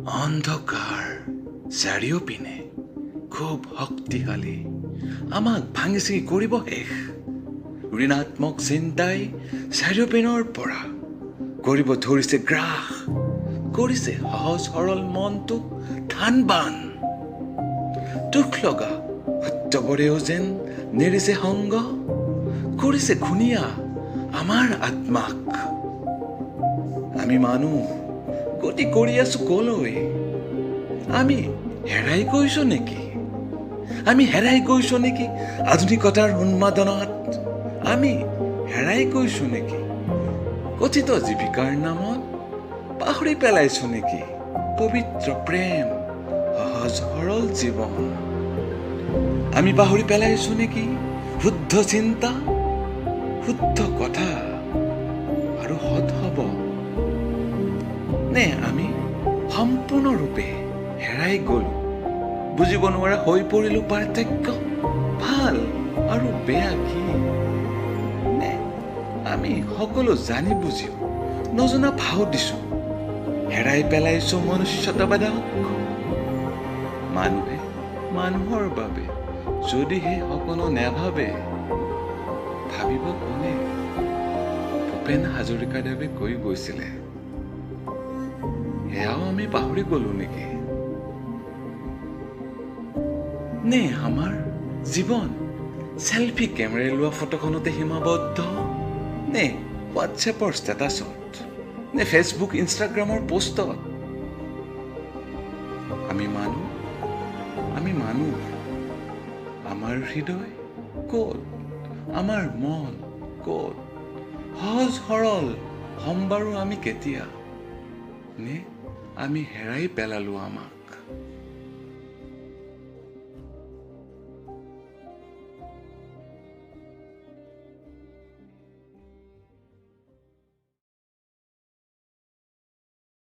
অন্ধকাৰ চাৰিওপিনে খুব শক্তিশালী আমাক ভাঙি চিঙি কৰিব শেষ ঋণাত্মক চিন্তাই চাৰিওপিনৰ পৰা কৰিব ধৰিছে গ্ৰাস কৰিছে সহজ সৰল মনটোক ধানবান দুখ লগা সত্যবোৰেও যেন নেৰিছে সংগ কৰিছে ঘূণীয়া আমাৰ আত্মাক আমি মানুহ গতি কৰি আছো কলৈ আমি হেৰাই গৈছো নেকি আধুনিকতাৰ উন্মাদনাত আমি হেৰাই গৈছো নেকি কথিত জীৱিকাৰ নামত পাহৰি পেলাইছো নেকি পবিত্ৰ প্ৰেম সহজ সৰল জীৱন আমি পাহৰি পেলাইছো নেকি শুদ্ধ চিন্তা শুদ্ধ কথা আৰু সৎ হ'ব নে আমি সম্পূৰ্ণৰূপে হেৰাই গলো বুজিব নোৱাৰা হৈ পৰিলো পাৰ্থক্য ভাল আৰু বেয়া কি নে আমি সকলো জানি বুজিও নজনা ভাও দিছো হেৰাই পেলাইছো মনুষ্যতাবাদক মানুহে মানুহৰ বাবে যদিহে সকলো নেভাবে ভাবিব কোনে ভূপেন হাজৰিকাদেৱে কৈ গৈছিলে সেয়াও আমি পাহৰি গলো নেকি নে আমাৰ জীৱন সেলফি কেমেৰাই লোৱা ফটোখনতে সীমাবদ্ধ নে হোৱাটছএপৰ ষ্টেটাছত নে ফেচবুক ইনষ্টাগ্ৰামৰ পোষ্টত আমি মানুহ আমাৰ হৃদয় ক'ত আমাৰ মন ক'ত সহজ সৰল সম্বাৰো আমি কেতিয়া নে আমি হেৰাই পেলালো আমাক